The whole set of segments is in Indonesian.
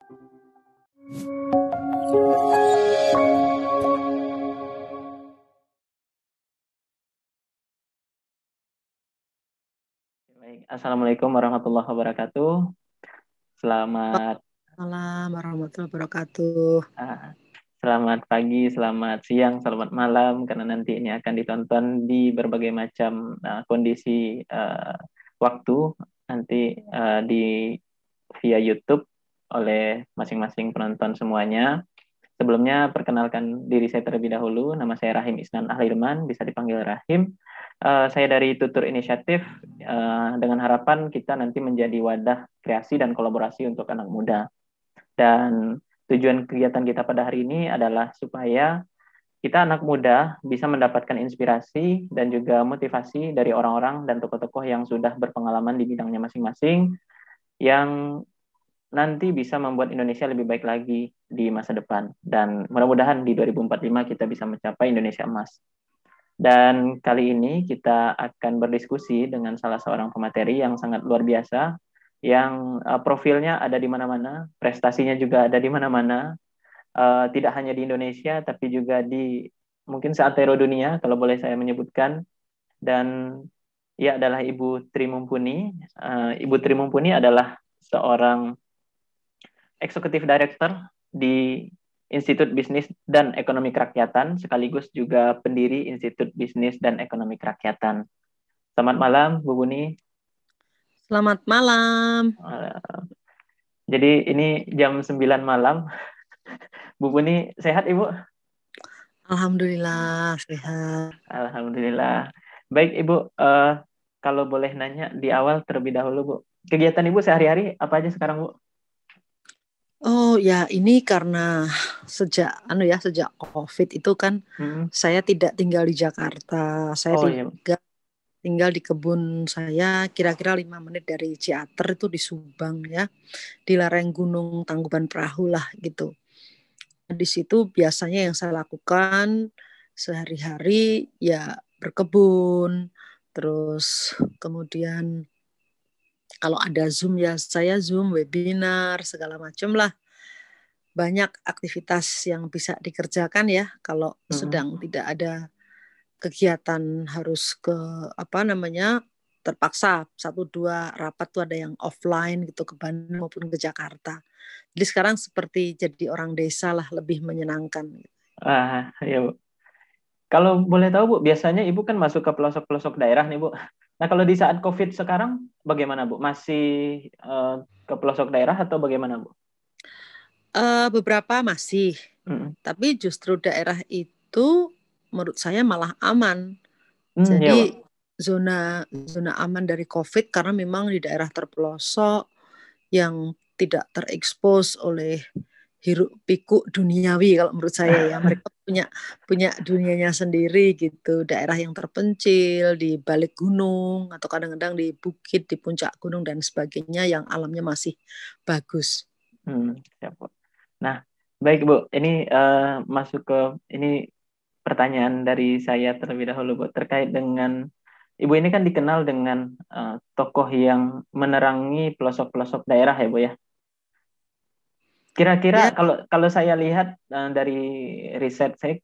Baik, Assalamualaikum warahmatullahi wabarakatuh. Selamat Waalaikumsalam warahmatullahi wabarakatuh. ah, selamat pagi, selamat siang, selamat malam karena nanti ini akan ditonton di berbagai macam kondisi waktu nanti di via YouTube oleh masing-masing penonton semuanya. Sebelumnya perkenalkan diri saya terlebih dahulu. Nama saya Rahim Isnan Ahlirman, bisa dipanggil Rahim. Saya dari Tutur Inisiatif dengan harapan kita nanti menjadi wadah kreasi dan kolaborasi untuk anak muda. Dan tujuan kegiatan kita pada hari ini adalah supaya kita anak muda bisa mendapatkan inspirasi dan juga motivasi dari orang-orang dan tokoh-tokoh yang sudah berpengalaman di bidangnya masing-masing, yang nanti bisa membuat Indonesia lebih baik lagi di masa depan. Dan mudah-mudahan di 2045 kita bisa mencapai Indonesia emas. Dan kali ini kita akan berdiskusi dengan salah seorang pemateri yang sangat luar biasa, yang profilnya ada di mana-mana, prestasinya juga ada di mana-mana, tidak hanya di Indonesia, tapi juga di mungkin seantero dunia, kalau boleh saya menyebutkan. Dan ia adalah Ibu Tri Mumpuni. Ibu Tri Mumpuni adalah seorang Executive Director di Institut Bisnis dan Ekonomi Kerakyatan, sekaligus juga pendiri Institut Bisnis dan Ekonomi Kerakyatan. Selamat malam, Bu Buni. Selamat malam. Jadi ini jam 9 malam. Bu Buni, sehat Ibu? Alhamdulillah sehat. Alhamdulillah. Baik Ibu, kalau boleh nanya di awal terlebih dahulu Bu, kegiatan Ibu sehari-hari apa aja sekarang Bu? Oh ya, ini karena sejak COVID itu kan saya tidak tinggal di Jakarta. Saya Oh iya. tinggal di kebun saya kira-kira 5 menit dari Ciater, itu di Subang ya, di lereng Gunung Tangkuban Perahu lah gitu. Di situ biasanya yang saya lakukan sehari-hari ya berkebun, terus kemudian kalau ada Zoom ya saya Zoom, webinar, segala macam lah. Banyak aktivitas yang bisa dikerjakan ya kalau sedang tidak ada kegiatan harus ke terpaksa 1-2 rapat tuh ada yang offline gitu ke Bandung maupun ke Jakarta. Jadi sekarang seperti jadi orang desa lah, lebih menyenangkan. Ya Bu. Kalau boleh tahu Bu, biasanya Ibu kan masuk ke pelosok-pelosok daerah nih Bu. Nah kalau di saat COVID sekarang bagaimana Bu? Masih ke pelosok daerah atau bagaimana Bu? Beberapa masih, tapi justru daerah itu menurut saya malah aman. Iya Jadi Pak. zona zona aman dari COVID karena memang di daerah terpelosok yang tidak terekspos oleh hiruk pikuk duniawi kalau menurut saya ya. Mereka punya punya dunianya sendiri gitu. Daerah yang terpencil di balik gunung atau kadang-kadang di bukit, di puncak gunung dan sebagainya yang alamnya masih bagus. Siap Bu. Nah, baik Bu, ini masuk ke ini pertanyaan dari saya terlebih dahulu Bu, terkait dengan Ibu ini kan dikenal dengan tokoh yang menerangi pelosok-pelosok daerah ya Bu ya. Kira-kira Ya, kalau kalau saya lihat dari riset saya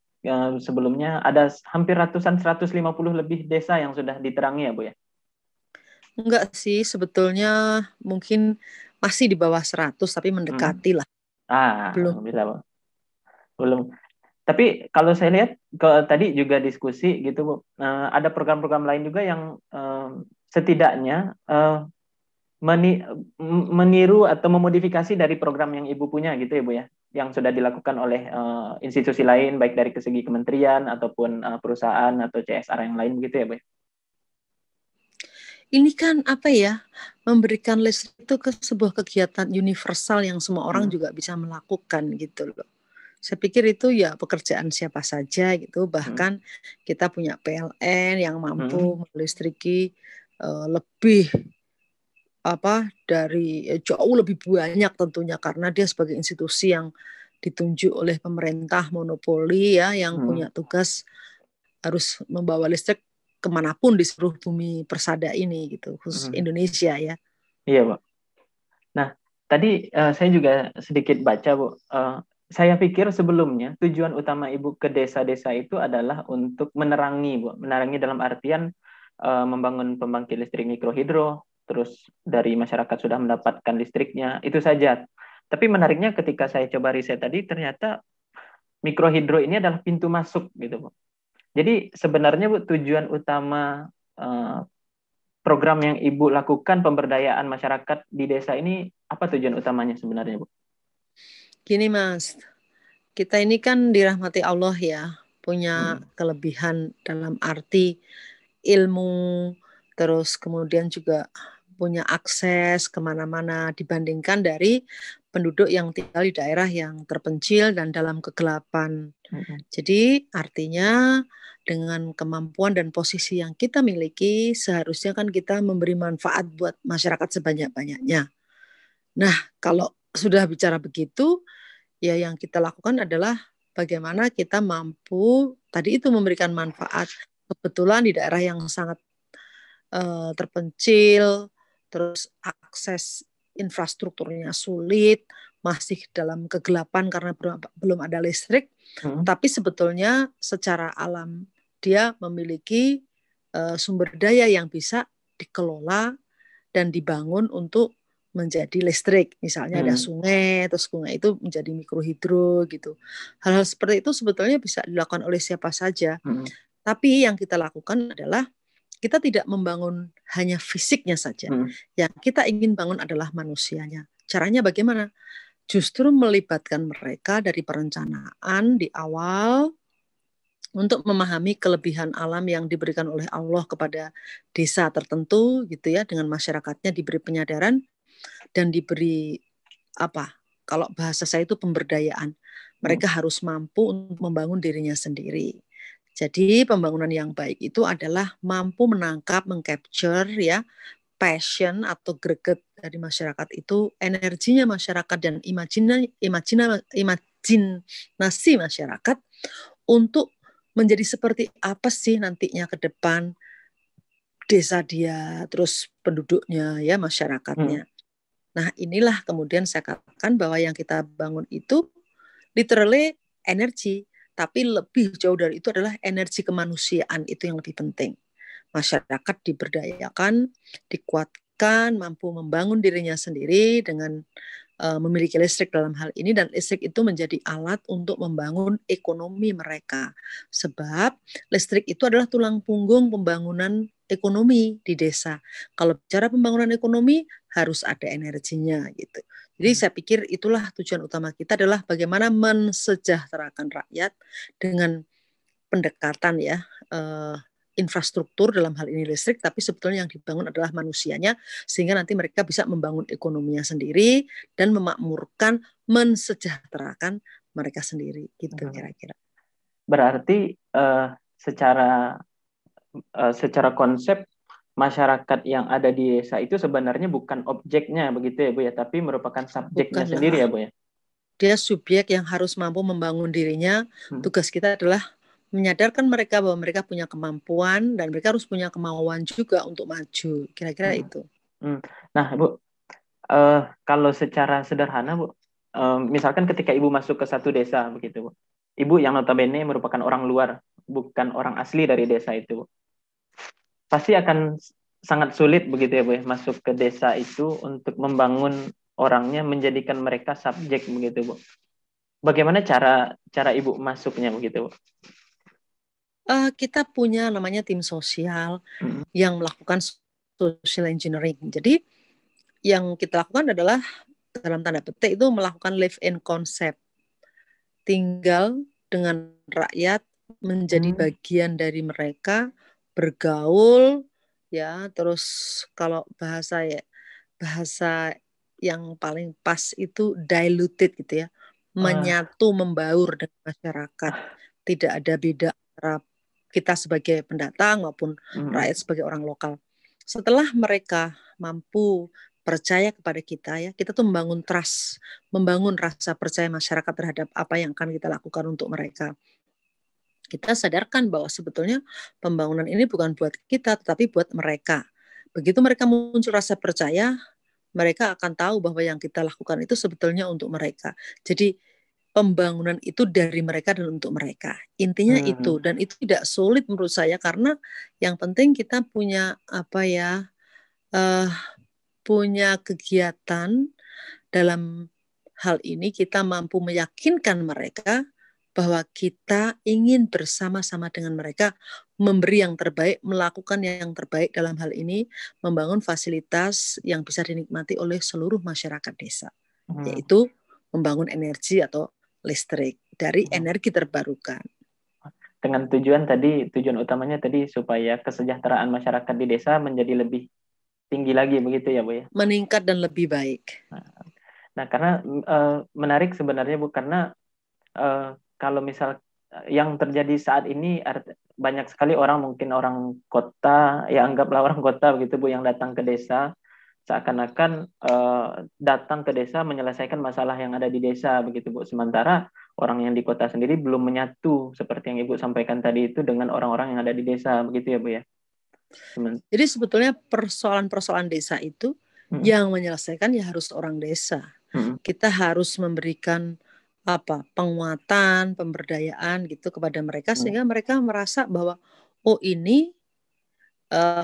sebelumnya ada hampir ratusan 150 lebih desa yang sudah diterangi ya Bu ya. enggak sih, sebetulnya mungkin masih di bawah 100 tapi Hmm. mendekati lah. Belum. Bisa Bu. Belum. Tapi kalau saya lihat ke tadi juga diskusi gitu Bu, ada program-program lain juga yang setidaknya meniru atau memodifikasi dari program yang Ibu punya gitu ya Bu ya, yang sudah dilakukan oleh institusi lain baik dari segi kementerian ataupun perusahaan atau CSR yang lain gitu ya Bu ya. Ini kan apa ya, memberikan listrik itu ke sebuah kegiatan universal yang semua orang juga bisa melakukan gitu loh. Saya pikir itu ya pekerjaan siapa saja gitu, Hmm. bahkan kita punya PLN yang Hmm. mampu melistriki lebih dari jauh lebih banyak tentunya karena dia sebagai institusi yang ditunjuk oleh pemerintah monopoli ya, yang Hmm. punya tugas harus membawa listrik kemanapun di seluruh bumi persada ini gitu, khusus Hmm. Indonesia ya. Iya Pak. Nah, tadi saya juga sedikit baca, Bu. Saya pikir sebelumnya tujuan utama Ibu ke desa-desa itu adalah untuk menerangi, Bu. Menerangi dalam artian membangun pembangkit listrik mikrohidro, terus dari masyarakat sudah mendapatkan listriknya, itu saja. Tapi menariknya ketika saya coba riset tadi, ternyata mikrohidro ini adalah pintu masuk gitu, Bu. Jadi sebenarnya, Bu, tujuan utama eh, program yang Ibu lakukan pemberdayaan masyarakat di desa ini apa tujuan utamanya sebenarnya, Bu? Gini Mas, kita ini kan dirahmati Allah ya, punya Hmm. kelebihan dalam arti ilmu, terus kemudian juga punya akses kemana-mana dibandingkan dari penduduk yang tinggal di daerah yang terpencil dan dalam kegelapan. Hmm. Jadi artinya dengan kemampuan dan posisi yang kita miliki, seharusnya kan kita memberi manfaat buat masyarakat sebanyak-banyaknya. Nah, kalau sudah bicara begitu, ya yang kita lakukan adalah bagaimana kita mampu tadi itu memberikan manfaat. Kebetulan di daerah yang sangat terpencil, terus akses infrastrukturnya sulit, masih dalam kegelapan karena belum ada listrik, Hmm. tapi sebetulnya secara alam dia memiliki sumber daya yang bisa dikelola dan dibangun untuk menjadi listrik. Misalnya ada Hmm. sungai, terus sungai itu menjadi mikrohidro gitu. Hal-hal seperti itu sebetulnya bisa dilakukan oleh siapa saja. Hmm. Tapi yang kita lakukan adalah kita tidak membangun hanya fisiknya saja. Hmm. Yang kita ingin bangun adalah manusianya. Caranya bagaimana? Justru melibatkan mereka dari perencanaan di awal untuk memahami kelebihan alam yang diberikan oleh Allah kepada desa tertentu gitu ya, dengan masyarakatnya diberi penyadaran dan diberi apa? Kalau bahasa saya itu pemberdayaan. Hmm. Mereka harus mampu untuk membangun dirinya sendiri. Jadi pembangunan yang baik itu adalah mampu menangkap, mengcapture ya passion atau greget dari masyarakat itu, energinya masyarakat dan imajinasi masyarakat untuk menjadi seperti apa sih nantinya ke depan desa dia, terus penduduknya ya Hmm. masyarakatnya. Nah, inilah kemudian saya katakan bahwa yang kita bangun itu literally energi, tapi lebih jauh dari itu adalah energi kemanusiaan, itu yang lebih penting. Masyarakat diberdayakan, dikuatkan, mampu membangun dirinya sendiri dengan memiliki listrik dalam hal ini, dan listrik itu menjadi alat untuk membangun ekonomi mereka. Sebab listrik itu adalah tulang punggung pembangunan ekonomi di desa. Kalau bicara pembangunan ekonomi harus ada energinya gitu. Jadi saya pikir itulah tujuan utama kita adalah bagaimana mensejahterakan rakyat dengan pendekatan ya infrastruktur dalam hal ini listrik, tapi sebetulnya yang dibangun adalah manusianya, sehingga nanti mereka bisa membangun ekonominya sendiri dan memakmurkan, mensejahterakan mereka sendiri, gitu kira-kira. Berarti secara secara konsep masyarakat yang ada di desa itu sebenarnya bukan objeknya begitu ya, Bu ya, tapi merupakan subjeknya sendiri ya, Bukanlah, Bu ya. dia subjek yang harus mampu membangun dirinya. Hmm. Tugas kita adalah menyadarkan mereka bahwa mereka punya kemampuan dan mereka harus punya kemauan juga untuk maju. Kira-kira Hmm. itu. Hmm. Nah, Bu, kalau secara sederhana, Bu, misalkan ketika Ibu masuk ke satu desa begitu, Bu. Ibu yang notabene merupakan orang luar, bukan orang asli dari desa itu, Bu. Pasti akan sangat sulit begitu ya, Bu, ya, masuk ke desa itu untuk membangun orangnya, menjadikan mereka subjek begitu, Bu. Bagaimana cara cara Ibu masuknya begitu, Bu? Kita punya namanya tim sosial Hmm. yang melakukan social engineering. Jadi yang kita lakukan adalah dalam tanda petik itu melakukan live in concept, tinggal dengan rakyat, menjadi Hmm. bagian dari mereka, bergaul ya, terus kalau bahasa yang paling pas itu diluted gitu ya, Wah. menyatu membaur dengan masyarakat, tidak ada beda antara kita sebagai pendatang maupun Hmm. rakyat sebagai orang lokal. Setelah mereka mampu percaya kepada kita ya, kita tuh membangun trust, membangun rasa percaya masyarakat terhadap apa yang akan kita lakukan untuk mereka. Kita sadarkan bahwa sebetulnya pembangunan ini bukan buat kita, tetapi buat mereka. Begitu mereka muncul rasa percaya, mereka akan tahu bahwa yang kita lakukan itu sebetulnya untuk mereka. Jadi pembangunan itu dari mereka dan untuk mereka. Intinya itu, dan itu tidak sulit menurut saya karena yang penting kita punya uh, punya kegiatan dalam hal ini, kita mampu meyakinkan mereka bahwa kita ingin bersama-sama dengan mereka memberi yang terbaik, melakukan yang terbaik dalam hal ini, membangun fasilitas yang bisa dinikmati oleh seluruh masyarakat desa, yaitu membangun energi atau listrik dari energi terbarukan. Dengan tujuan utamanya tadi supaya kesejahteraan masyarakat di desa menjadi lebih tinggi lagi begitu ya Bu ya? Meningkat dan lebih baik. Nah karena menarik sebenarnya Bu, karena kalau misal yang terjadi saat ini banyak sekali orang, mungkin orang kota, ya anggaplah orang kota begitu Bu, yang datang ke desa seakan-akan datang ke desa menyelesaikan masalah yang ada di desa begitu Bu. Sementara orang yang di kota sendiri belum menyatu seperti yang Ibu sampaikan tadi itu dengan orang-orang yang ada di desa begitu ya Bu ya. Jadi sebetulnya persoalan-persoalan desa itu yang menyelesaikan ya harus orang desa. Kita harus memberikan penguatan, pemberdayaan gitu kepada mereka sehingga mereka merasa bahwa oh ini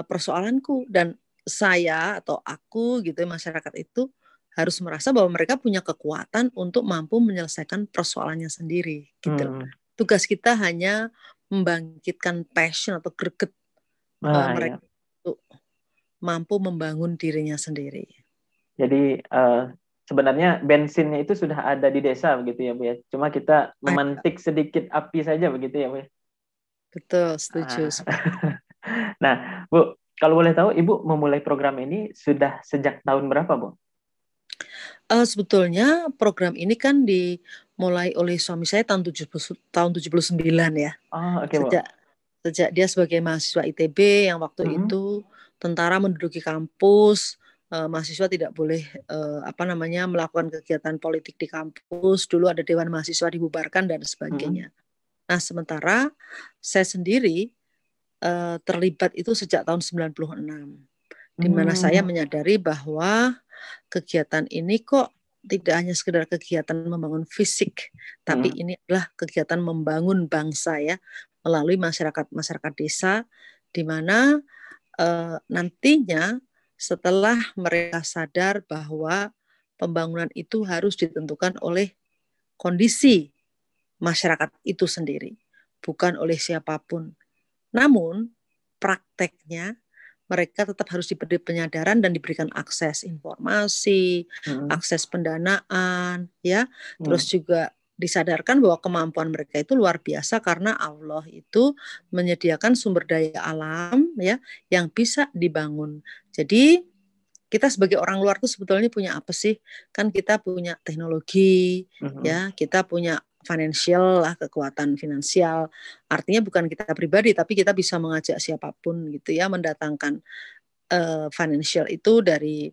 persoalanku, dan saya atau aku gitu masyarakat itu harus merasa bahwa mereka punya kekuatan untuk mampu menyelesaikan persoalannya sendiri gitu. Tugas kita hanya membangkitkan passion atau greget mereka untuk mampu membangun dirinya sendiri. Jadi sebenarnya bensinnya itu sudah ada di desa begitu ya Bu ya. Cuma kita memantik sedikit api saja begitu ya Bu ya. Betul, setuju. Nah, Bu, kalau boleh tahu Ibu memulai program ini sudah sejak tahun berapa, Bu? Sebetulnya program ini kan dimulai oleh suami saya tahun 79 ya. Oh, oke, Bu. Sejak dia sebagai mahasiswa ITB yang waktu itu tentara menduduki kampus, mahasiswa tidak boleh melakukan kegiatan politik di kampus. Dulu ada Dewan Mahasiswa dibubarkan dan sebagainya. Nah, sementara saya sendiri terlibat itu sejak tahun 96. Di mana saya menyadari bahwa kegiatan ini kok tidak hanya sekedar kegiatan membangun fisik, tapi ini adalah kegiatan membangun bangsa ya, melalui masyarakat desa, di mana nantinya setelah mereka sadar bahwa pembangunan itu harus ditentukan oleh kondisi masyarakat itu sendiri, bukan oleh siapapun. Namun prakteknya mereka tetap harus diberi penyadaran dan diberikan akses informasi, akses pendanaan, ya. Terus juga disadarkan bahwa kemampuan mereka itu luar biasa karena Allah itu menyediakan sumber daya alam ya yang bisa dibangun. Jadi kita sebagai orang luar tuh sebetulnya punya apa sih? Kan kita punya teknologi, ya, kita punya financial lah, kekuatan finansial. Artinya bukan kita pribadi, tapi kita bisa mengajak siapapun gitu ya, mendatangkan financial itu dari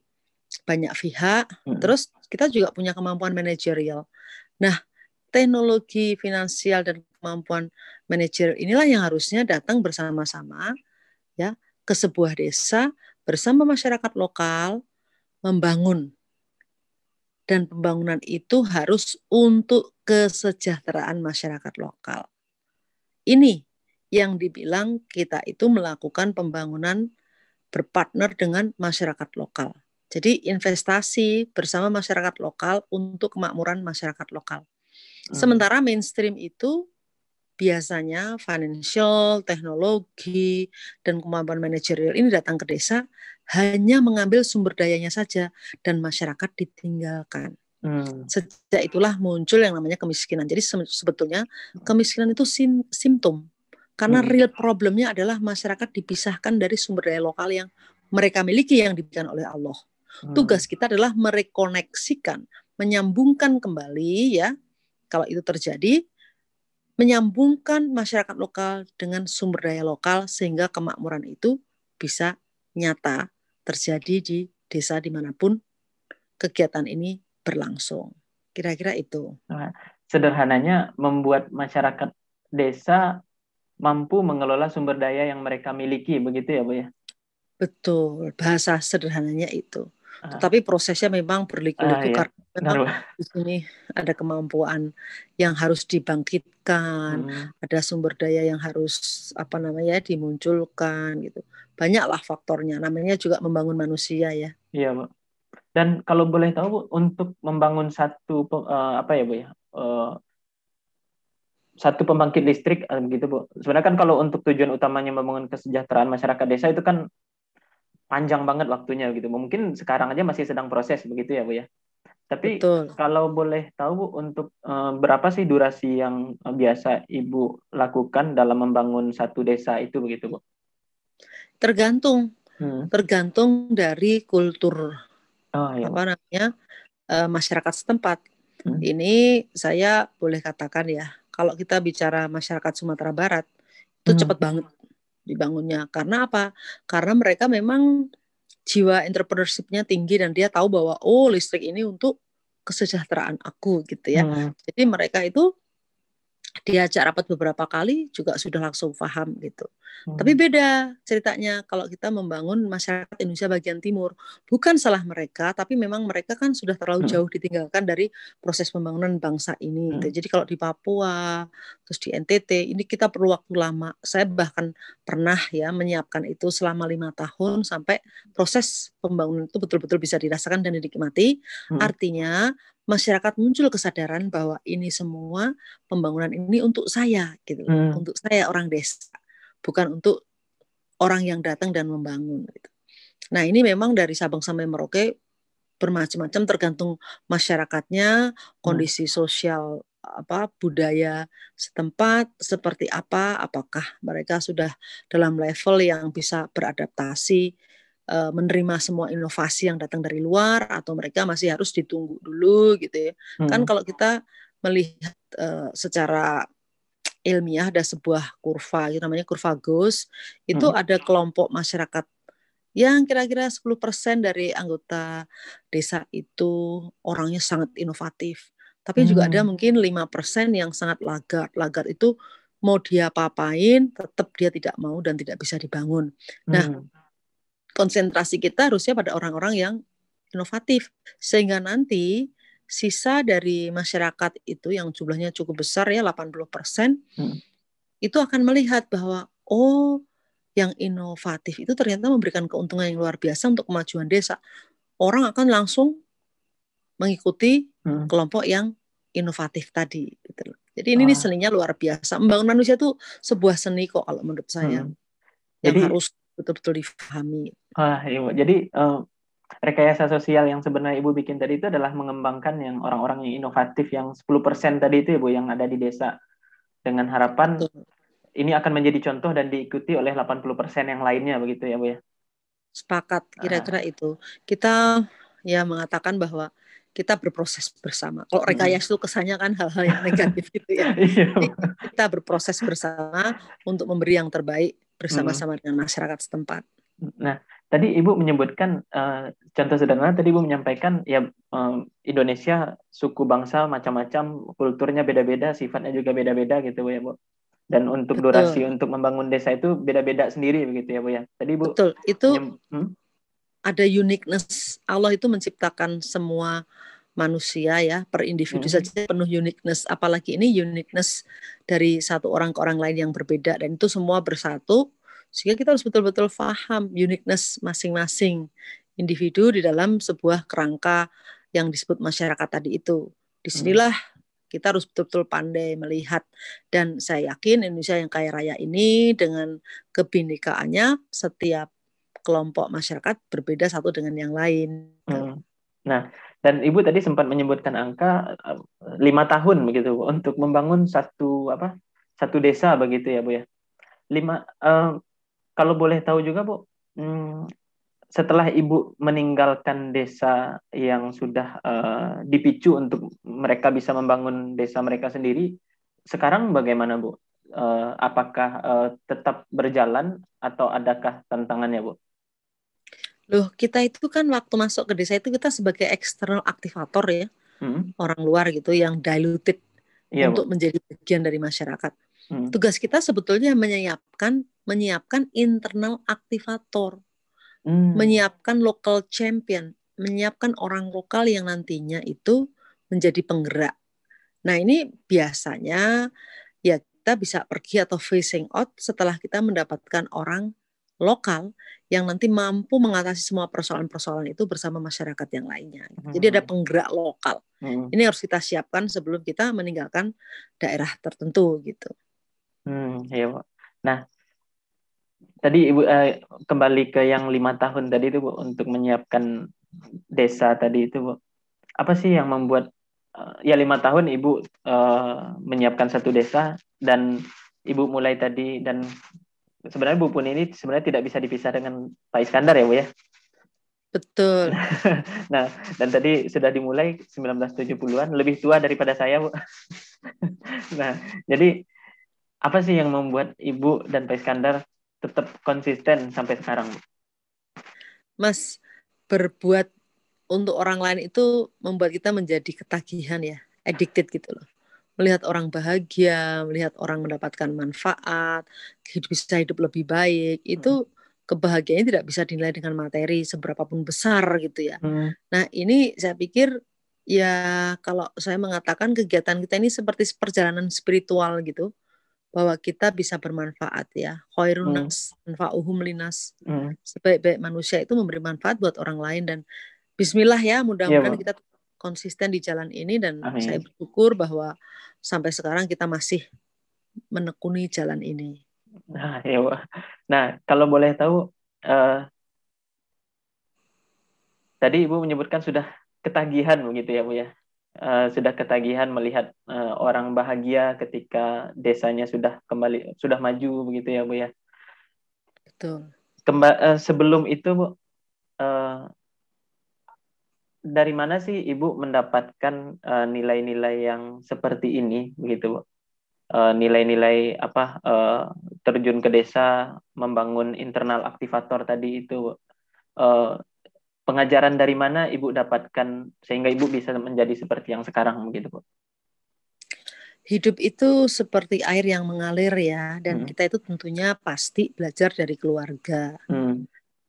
banyak pihak. Terus kita juga punya kemampuan manajerial. Nah, teknologi finansial dan kemampuan manajerial inilah yang harusnya datang bersama-sama ya ke sebuah desa bersama masyarakat lokal membangun. Dan pembangunan itu harus untuk kesejahteraan masyarakat lokal. Ini yang dibilang kita itu melakukan pembangunan berpartner dengan masyarakat lokal. Jadi investasi bersama masyarakat lokal untuk kemakmuran masyarakat lokal. Sementara mainstream itu biasanya financial, teknologi, dan kemampuan manajerial ini datang ke desa hanya mengambil sumber dayanya saja dan masyarakat ditinggalkan. Sejak itulah muncul yang namanya kemiskinan. Jadi sebetulnya kemiskinan itu simptom. Karena real problemnya adalah masyarakat dipisahkan dari sumber daya lokal yang mereka miliki yang diberikan oleh Allah. Tugas kita adalah merekoneksikan, menyambungkan kembali ya, kalau itu terjadi, menyambungkan masyarakat lokal dengan sumber daya lokal sehingga kemakmuran itu bisa nyata terjadi di desa dimanapun kegiatan ini berlangsung. Kira-kira itu. Nah, sederhananya membuat masyarakat desa mampu mengelola sumber daya yang mereka miliki, begitu ya Bu ya? Betul, bahasa sederhananya itu. Tetapi prosesnya memang berliku-liku Iya, karena benar, memang Bu. di sini ada kemampuan yang harus dibangkitkan, ada sumber daya yang harus dimunculkan gitu. Banyaklah faktornya. Namanya juga membangun manusia ya. Iya, Bu. Dan kalau boleh tahu, Bu, untuk membangun apa ya, Bu ya? Satu pembangkit listrik gitu, Bu. Sebenarnya kan kalau untuk tujuan utamanya membangun kesejahteraan masyarakat desa itu kan panjang banget waktunya gitu. Mungkin sekarang aja masih sedang proses begitu ya, Bu ya. Tapi Betul. kalau boleh tahu, Bu, untuk berapa sih durasi yang biasa Ibu lakukan dalam membangun satu desa itu begitu, Bu? Tergantung Hmm. tergantung dari kultur Oh iya, Bu. masyarakat setempat. Hmm. Ini saya boleh katakan ya, kalau kita bicara masyarakat Sumatera Barat itu Hmm. cepat banget dibangunnya. Karena apa? Karena mereka memang jiwa entrepreneurship-nya tinggi dan dia tahu bahwa listrik ini untuk kesejahteraan aku gitu ya. Hmm. Jadi mereka itu diajak rapat beberapa kali juga sudah langsung paham gitu. Tapi Hmm. beda ceritanya kalau kita membangun masyarakat Indonesia bagian timur. Bukan salah mereka, tapi memang mereka kan sudah terlalu Hmm. jauh ditinggalkan dari proses pembangunan bangsa ini. Gitu. Hmm. Jadi kalau di Papua, terus di NTT, ini kita perlu waktu lama. Saya bahkan pernah ya menyiapkan itu selama 5 tahun sampai proses pembangunan itu betul-betul bisa dirasakan dan dinikmati. Hmm. Artinya masyarakat muncul kesadaran bahwa ini semua pembangunan ini untuk saya gitu, Hmm. untuk saya orang desa, bukan untuk orang yang datang dan membangun. Gitu. Nah ini memang dari Sabang sampai Merauke bermacam-macam tergantung masyarakatnya, Hmm. kondisi sosial budaya setempat seperti apa, apakah mereka sudah dalam level yang bisa beradaptasi menerima semua inovasi yang datang dari luar atau mereka masih harus ditunggu dulu gitu ya. Kan Hmm. kalau kita melihat secara ilmiah ada sebuah kurva gitu namanya kurva Gauss, itu Hmm. ada kelompok masyarakat yang kira-kira 10% dari anggota desa itu orangnya sangat inovatif. Tapi juga ada Hmm. mungkin 5% yang sangat lagar. Lagar itu mau dia apa-apain, tetap dia tidak mau dan tidak bisa dibangun. Nah, Hmm. konsentrasi kita harusnya pada orang-orang yang inovatif. Sehingga nanti sisa dari masyarakat itu yang jumlahnya cukup besar ya 80%, Hmm. itu akan melihat bahwa yang inovatif itu ternyata memberikan keuntungan yang luar biasa untuk kemajuan desa. Orang akan langsung mengikuti Hmm. kelompok yang inovatif tadi. Gitu. Jadi ini Ah. seninya luar biasa. Membangun manusia itu sebuah seni kok kalau menurut saya. Hmm. Yang Jadi, harus betul-betul difahami. iya, Bu. Jadi rekayasa sosial yang sebenarnya Ibu bikin tadi itu adalah mengembangkan yang orang-orang yang inovatif yang 10% tadi itu ya, Bu, yang ada di desa, dengan harapan Betul. ini akan menjadi contoh dan diikuti oleh 80% yang lainnya begitu ya, Bu ya. Sepakat kira-kira itu. Kita ya mengatakan bahwa kita berproses bersama. Kalau Mm-mm. rekayasa itu kesannya kan hal-hal yang negatif gitu ya. Iya, Jadi Bu. kita berproses bersama untuk memberi yang terbaik Mm-mm. bersama-sama dengan masyarakat setempat. Nah, tadi Ibu menyebutkan contoh sederhana, tadi Ibu menyampaikan ya, Indonesia suku bangsa macam-macam, kulturnya beda-beda, sifatnya juga beda-beda gitu, Bu ya, Bu. Dan untuk durasi Betul, untuk membangun desa itu beda-beda sendiri begitu ya, Bu ya. Tadi Ibu betul. Itu menyem hmm? ada uniqueness. Allah itu menciptakan semua manusia ya, per individu Hmm. saja penuh uniqueness. Apalagi ini uniqueness dari satu orang ke orang lain yang berbeda. Dan itu semua bersatu, sehingga kita harus betul-betul paham uniqueness masing-masing individu di dalam sebuah kerangka yang disebut masyarakat tadi itu. Hmm. Disinilah kita harus betul-betul pandai melihat. Dan saya yakin Indonesia yang kaya raya ini dengan kebinekaannya, setiap kelompok masyarakat berbeda satu dengan yang lain. Hmm. Nah, dan Ibu tadi sempat menyebutkan angka 5 tahun begitu, Bu, untuk membangun satu desa begitu ya, Bu ya. Kalau boleh tahu juga, Bu, setelah Ibu meninggalkan desa yang sudah dipicu untuk mereka bisa membangun desa mereka sendiri, sekarang bagaimana, Bu? Apakah tetap berjalan atau adakah tantangannya, Bu? Loh, kita itu kan waktu masuk ke desa itu kita sebagai eksternal aktivator ya, Hmm. orang luar gitu yang diluted Iya, Bu. untuk menjadi bagian dari masyarakat. Hmm. Tugas kita sebetulnya menyiapkan internal aktivator, Hmm. menyiapkan local champion. menyiapkan orang lokal yang nantinya itu menjadi penggerak. Nah, ini biasanya ya kita bisa pergi atau phasing out setelah kita mendapatkan orang lokal yang nanti mampu mengatasi semua persoalan-persoalan itu bersama masyarakat yang lainnya. Jadi ada penggerak lokal. Ini harus kita siapkan sebelum kita meninggalkan daerah tertentu gitu. Ya, Bu. Nah, tadi Ibu kembali ke yang 5 tahun tadi itu, Bu, untuk menyiapkan desa tadi itu, Bu. Apa sih yang membuat ya 5 tahun Ibu menyiapkan satu desa, dan Ibu mulai tadi, dan sebenarnya Bu Pun ini sebenarnya tidak bisa dipisah dengan Pak Iskandar ya, Bu ya. Betul. Nah, dan tadi sudah dimulai 1970-an, lebih tua daripada saya, Bu. Nah, jadi apa sih yang membuat Ibu dan Pak Iskandar tetap konsisten sampai sekarang, Bu? Mas, berbuat untuk orang lain itu membuat kita menjadi ketagihan ya, addicted gitu loh. Melihat orang bahagia, melihat orang mendapatkan manfaat, bisa hidup lebih baik, itu kebahagiaannya tidak bisa dinilai dengan materi seberapapun besar gitu ya. Nah, ini saya pikir ya kalau saya mengatakan kegiatan kita ini seperti perjalanan spiritual gitu, bahwa kita bisa bermanfaat ya. Khairun nas anfa'uhum linas. Sebaik-baik manusia itu memberi manfaat buat orang lain, dan bismillah ya, Iya, mudah-mudahan Bu. kita konsisten di jalan ini, dan saya Amin. bersyukur bahwa sampai sekarang kita masih menekuni jalan ini. Nah, ya, Bu. Nah, kalau boleh tahu, tadi Ibu menyebutkan sudah ketagihan begitu ya, Bu ya. Sudah ketagihan melihat orang bahagia ketika desanya sudah kembali, sudah maju begitu ya, Bu ya. Betul. Sebelum itu, Bu, dari mana sih Ibu mendapatkan nilai-nilai yang seperti ini begitu, Bu? Nilai-nilai apa, terjun ke desa, membangun internal aktivator tadi itu, Bu. Pengajaran dari mana Ibu dapatkan sehingga Ibu bisa menjadi seperti yang sekarang begitu, Bu? Hidup itu seperti air yang mengalir ya, dan kita itu tentunya pasti belajar dari keluarga.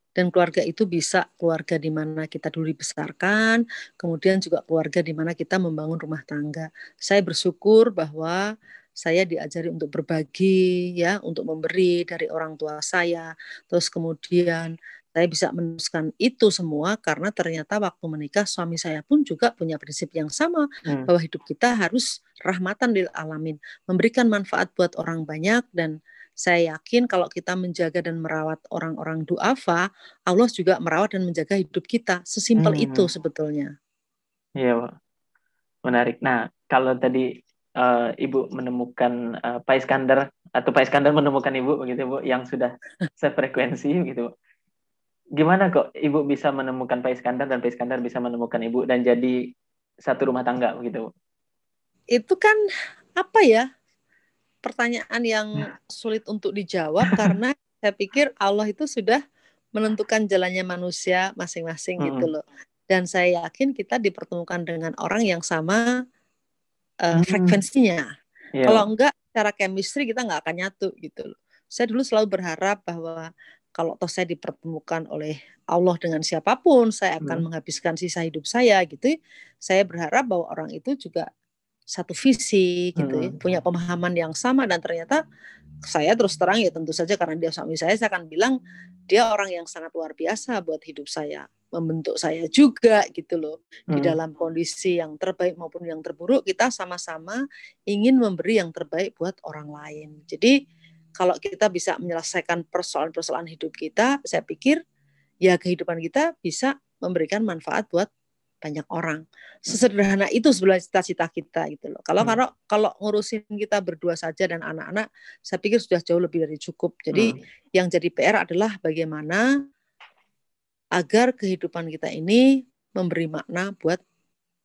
Dan keluarga itu bisa keluarga di mana kita dulu dibesarkan, kemudian juga keluarga di mana kita membangun rumah tangga. Saya bersyukur bahwa saya diajari untuk berbagi ya, untuk memberi dari orang tua saya. Terus kemudian saya bisa meneruskan itu semua karena ternyata waktu menikah suami saya pun juga punya prinsip yang sama, bahwa hidup kita harus rahmatan lil alamin, memberikan manfaat buat orang banyak. Dan saya yakin kalau kita menjaga dan merawat orang-orang duafa, Allah juga merawat dan menjaga hidup kita. Sesimpel itu sebetulnya. Iya, Pak. Menarik. Nah, kalau tadi Ibu menemukan Pak Iskandar, atau Pak Iskandar menemukan Ibu begitu, Bu, yang sudah sefrekuensi begitu, Bu. Gimana kok Ibu bisa menemukan Pak Iskandar dan Pak Iskandar bisa menemukan Ibu dan jadi satu rumah tangga begitu, Bu? Itu kan apa ya? Pertanyaan yang sulit untuk dijawab karena saya pikir Allah itu sudah menentukan jalannya manusia masing-masing gitu loh. Dan saya yakin kita dipertemukan dengan orang yang sama frekuensinya. Iya, Kalau Pak. enggak, secara chemistry kita nggak akan nyatu gitu loh. Saya dulu selalu berharap bahwa kalau toh saya dipertemukan oleh Allah dengan siapapun, saya akan menghabiskan sisa hidup saya gitu. Saya berharap bahwa orang itu juga satu visi gitu ya, punya pemahaman yang sama. Dan ternyata saya terus terang ya tentu saja karena dia suami saya akan bilang dia orang yang sangat luar biasa buat hidup saya, membentuk saya juga gitu loh. Di dalam kondisi yang terbaik maupun yang terburuk, kita sama-sama ingin memberi yang terbaik buat orang lain. Jadi kalau kita bisa menyelesaikan persoalan-persoalan hidup kita, saya pikir ya kehidupan kita bisa memberikan manfaat buat banyak orang. Sesederhana itu sebenarnya cita-cita kita gitu loh. Kalau ngurusin kita berdua saja dan anak-anak, saya pikir sudah jauh lebih dari cukup. Jadi yang jadi PR adalah bagaimana agar kehidupan kita ini memberi makna buat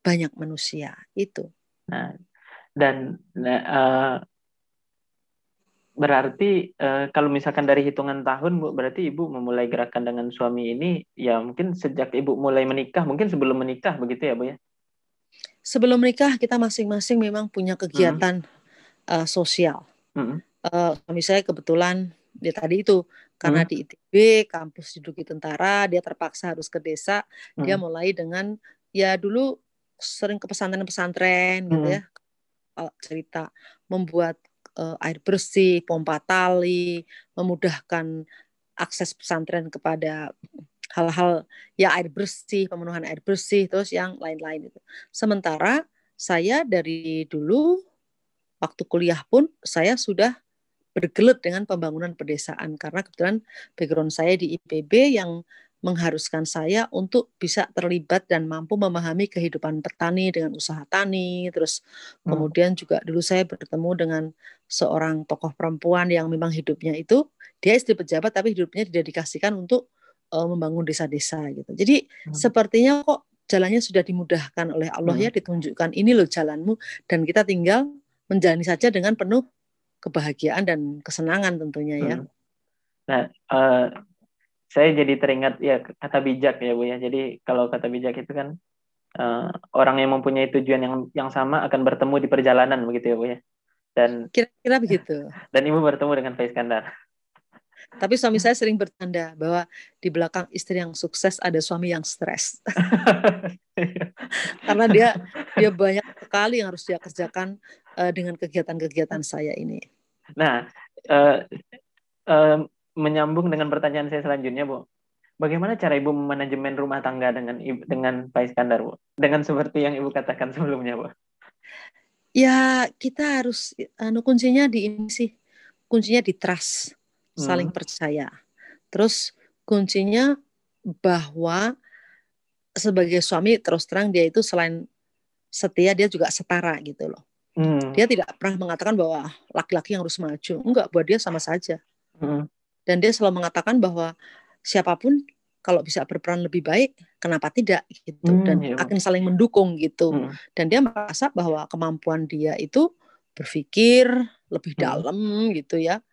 banyak manusia itu. Nah, dan berarti kalau misalkan dari hitungan tahun, Bu, berarti Ibu memulai gerakan dengan suami ini ya mungkin sejak Ibu mulai menikah, mungkin sebelum menikah begitu ya, Bu ya? Sebelum menikah kita masing-masing memang punya kegiatan sosial. Suami saya kebetulan dia tadi itu karena Hmm. di ITB kampus diduduki tentara, dia terpaksa harus ke desa. Dia Hmm. mulai dengan ya dulu sering ke pesantren-pesantren gitu Hmm. ya, cerita membuat air bersih, pompa tali, memudahkan akses pesantren kepada hal-hal ya air bersih, pemenuhan air bersih, terus yang lain-lain itu. Sementara saya dari dulu waktu kuliah pun saya sudah bergelut dengan pembangunan pedesaan karena kebetulan background saya di IPB yang mengharuskan saya untuk bisa terlibat dan mampu memahami kehidupan petani dengan usaha tani. Terus Hmm. kemudian juga dulu saya bertemu dengan seorang tokoh perempuan yang memang hidupnya itu dia istri pejabat tapi hidupnya didedikasikan untuk membangun desa-desa gitu. Jadi Hmm. sepertinya kok jalannya sudah dimudahkan oleh Allah Hmm. ya, ditunjukkan ini loh jalanmu dan kita tinggal menjalani saja dengan penuh kebahagiaan dan kesenangan tentunya ya. Hmm. Nah, saya jadi teringat ya kata bijak ya Bu ya. Jadi kalau kata bijak itu kan orang yang mempunyai tujuan yang sama akan bertemu di perjalanan begitu ya Bu ya. Dan Kira-kira begitu. Ibu bertemu dengan Pak Iskandar. Tapi suami saya sering bercanda bahwa di belakang istri yang sukses ada suami yang stres. Karena dia banyak sekali yang harus dia kerjakan dengan kegiatan-kegiatan saya ini. Nah, eh, eh, menyambung dengan pertanyaan saya selanjutnya, Bu. Bagaimana cara Ibu memanajemen rumah tangga dengan Pak Iskandar, Bu? Dengan seperti yang Ibu katakan sebelumnya, Bu. Ya kita harus kuncinya di ini sih, kuncinya di trust, saling Hmm. percaya. Terus kuncinya bahwa sebagai suami terus terang dia itu selain setia dia juga setara gitu loh. Hmm. Dia tidak pernah mengatakan bahwa laki-laki yang harus maju. Enggak, buat dia sama saja. Hmm. Dan dia selalu mengatakan bahwa siapapun kalau bisa berperan lebih baik, kenapa tidak gitu. Hmm, Dan ya, Bu. akan saling mendukung gitu. Hmm. Dan dia merasa bahwa kemampuan dia itu berpikir lebih Hmm. dalam gitu ya.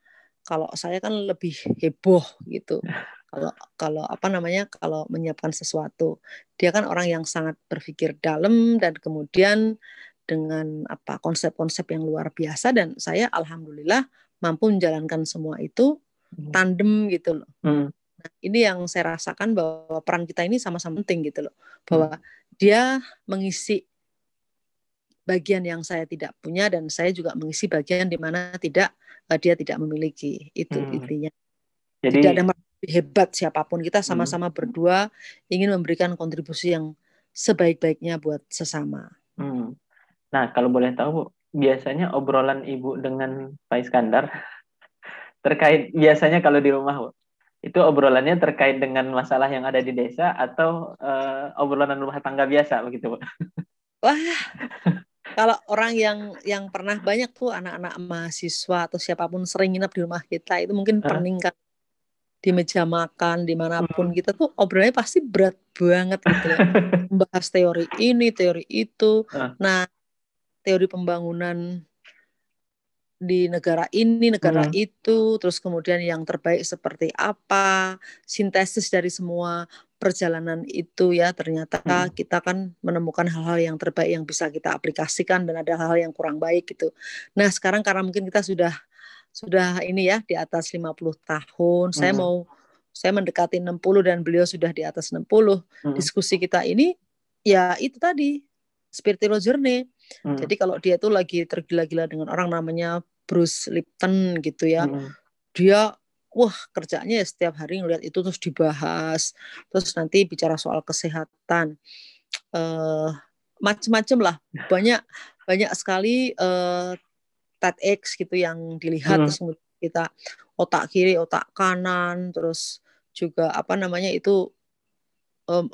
Kalau saya kan lebih heboh gitu. Kalau kalau apa namanya kalau menyiapkan sesuatu, dia kan orang yang sangat berpikir dalam dan kemudian dengan apa konsep-konsep yang luar biasa dan saya alhamdulillah mampu menjalankan semua itu tandem gitu loh. Hmm. Nah, ini yang saya rasakan bahwa peran kita ini sama-sama penting gitu loh. Hmm. Bahwa dia mengisi bagian yang saya tidak punya dan saya juga mengisi bagian di mana dia tidak memiliki. Itu Hmm. intinya. Tidak Jadi, ada lebih hebat siapapun, kita hmm. sama-sama berdua ingin memberikan kontribusi yang sebaik-baiknya buat sesama. Hmm. Nah, kalau boleh tahu, Bu, biasanya obrolan Ibu dengan Pak Iskandar terkait biasanya kalau di rumah, Bu, itu obrolannya terkait dengan masalah yang ada di desa atau obrolan rumah tangga biasa begitu, Bu? Wah, kalau orang yang pernah banyak tuh anak-anak mahasiswa atau siapapun sering nginep di rumah kita itu mungkin Hah? peningkat di meja makan dimanapun Hmm. kita tuh obrolannya pasti berat banget gitu loh. Membahas teori ini, teori itu. Hah? Nah, teori pembangunan di negara ini, negara Hmm. itu, terus kemudian yang terbaik seperti apa, sintesis dari semua perjalanan itu ya, ternyata Hmm. kita kan menemukan hal-hal yang terbaik yang bisa kita aplikasikan dan ada hal-hal yang kurang baik gitu. Nah, sekarang karena mungkin kita sudah ini ya di atas 50 tahun, Hmm. saya mendekati 60 dan beliau sudah di atas 60. Hmm. Diskusi kita ini ya itu tadi spiritual journey. Hmm. Jadi kalau dia itu lagi tergila-gila dengan orang namanya Bruce Lipton gitu ya. Hmm. Dia wah kerjanya ya setiap hari ngeliat itu terus dibahas. Terus nanti bicara soal kesehatan. Macam-macam lah. Banyak banyak sekali TEDx gitu yang dilihat Hmm. terus kita otak kiri, otak kanan, terus juga apa namanya itu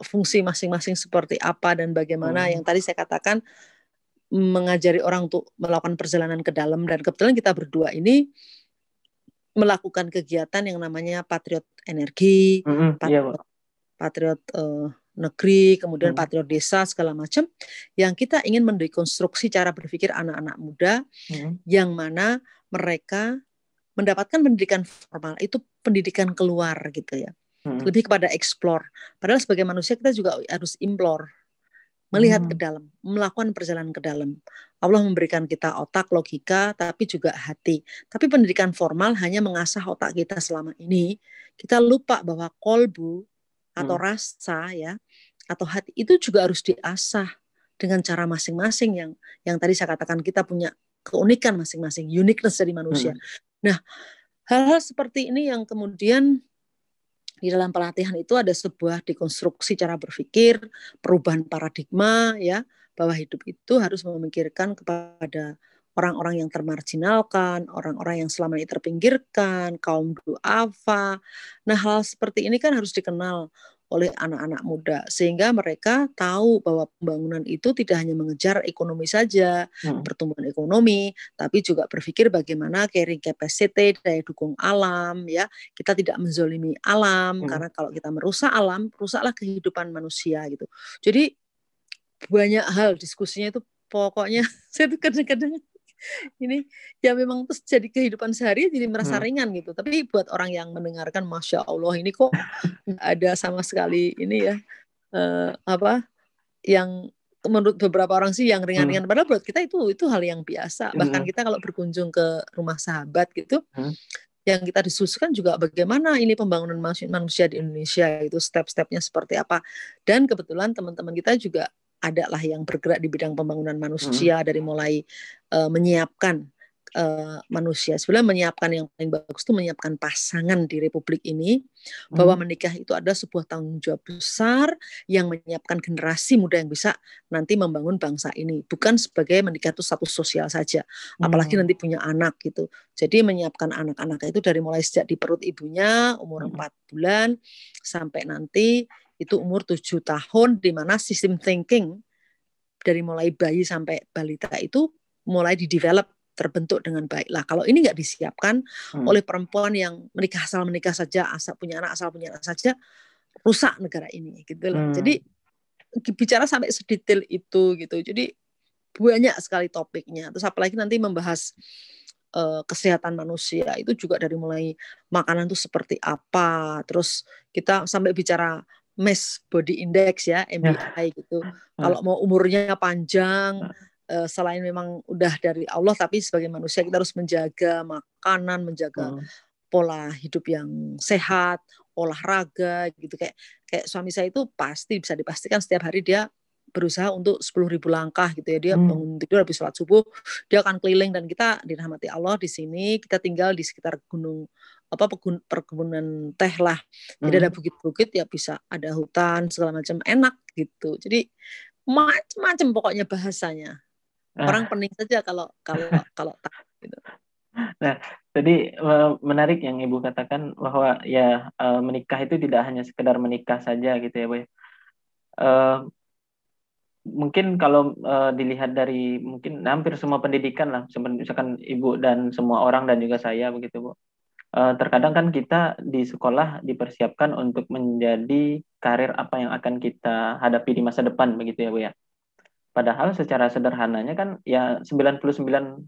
fungsi masing-masing seperti apa dan bagaimana Hmm. yang tadi saya katakan mengajari orang untuk melakukan perjalanan ke dalam dan kebetulan kita berdua ini melakukan kegiatan yang namanya patriot energi, Hmm. Iya, Bu. patriot, patriot negeri, kemudian Hmm. patriot desa segala macam yang kita ingin mendekonstruksi cara berpikir anak-anak muda Hmm. yang mana mereka mendapatkan pendidikan formal itu pendidikan keluar gitu ya. Hmm. Lebih kepada explore. Padahal sebagai manusia kita juga harus implore melihat ke dalam, melakukan perjalanan ke dalam. Allah memberikan kita otak, logika, tapi juga hati. Tapi pendidikan formal hanya mengasah otak kita selama ini. Kita lupa bahwa kolbu atau rasa ya, atau hati itu juga harus diasah dengan cara masing-masing yang tadi saya katakan kita punya keunikan masing-masing, uniqueness dari manusia. Nah, hal-hal seperti ini yang kemudian di dalam pelatihan itu ada sebuah dekonstruksi cara berpikir, perubahan paradigma ya, bahwa hidup itu harus memikirkan kepada orang-orang yang termarginalkan, orang-orang yang selama ini terpinggirkan, kaum duafa. Nah, hal seperti ini kan harus dikenal oleh anak-anak muda sehingga mereka tahu bahwa pembangunan itu tidak hanya mengejar ekonomi saja, pertumbuhan ekonomi, tapi juga berpikir bagaimana carrying capacity, daya dukung alam ya. Kita tidak menzolimi alam karena kalau kita merusak alam, rusaklah kehidupan manusia gitu. Jadi banyak hal diskusinya itu pokoknya saya tuh kadang-kadang ini ya memang terus jadi kehidupan sehari jadi merasa ringan gitu. Tapi buat orang yang mendengarkan, Masya Allah ini kok nggak ada sama sekali ini ya yang menurut beberapa orang sih yang ringan-ringan. Padahal buat kita itu hal yang biasa. Bahkan kita kalau berkunjung ke rumah sahabat gitu, yang kita diskusikan juga bagaimana ini pembangunan manusia di Indonesia itu step-stepnya seperti apa. Dan kebetulan teman-teman kita juga ada lah yang bergerak di bidang pembangunan manusia dari mulai menyiapkan manusia. Sebenarnya menyiapkan yang paling bagus itu menyiapkan pasangan di Republik ini, bahwa menikah itu ada sebuah tanggung jawab besar yang menyiapkan generasi muda yang bisa nanti membangun bangsa ini. Bukan sebagai menikah itu status sosial saja, apalagi nanti punya anak gitu. Jadi menyiapkan anak-anak itu dari mulai sejak di perut ibunya, umur 4 bulan, sampai nanti itu umur 7 tahun, di mana sistem thinking dari mulai bayi sampai balita itu mulai di-develop, terbentuk dengan baik. Lah kalau ini nggak disiapkan oleh perempuan yang menikah saja, asal punya anak saja, rusak negara ini gitu loh. Jadi bicara sampai sedetail itu gitu. Jadi banyak sekali topiknya. Terus apalagi nanti membahas kesehatan manusia itu juga dari mulai makanan itu seperti apa. Terus kita sampai bicara mass body index ya, MBI gitu. Kalau mau umurnya panjang, selain memang udah dari Allah, tapi sebagai manusia kita harus menjaga makanan, menjaga pola hidup yang sehat, olahraga gitu. Kayak suami saya itu pasti bisa dipastikan setiap hari dia berusaha untuk 10.000 langkah gitu ya. Dia bangun tidur habis sholat subuh, dia akan keliling. Dan kita dirahmati Allah di sini, kita tinggal di sekitar gunung perkebunan teh lah. Jadi ada bukit-bukit ya, bisa ada hutan segala macam, enak gitu. Jadi macam-macam pokoknya bahasanya. Orang pening saja kalau gitu. Nah, tadi menarik yang Ibu katakan bahwa ya menikah itu tidak hanya sekedar menikah saja gitu ya, Bu. Mungkin kalau dilihat dari mungkin hampir semua pendidikan lah, misalkan Ibu dan semua orang dan juga saya begitu, Bu. Terkadang kan kita di sekolah dipersiapkan untuk menjadi karir apa yang akan kita hadapi di masa depan begitu ya, Bu ya. Padahal secara sederhananya kan ya 99%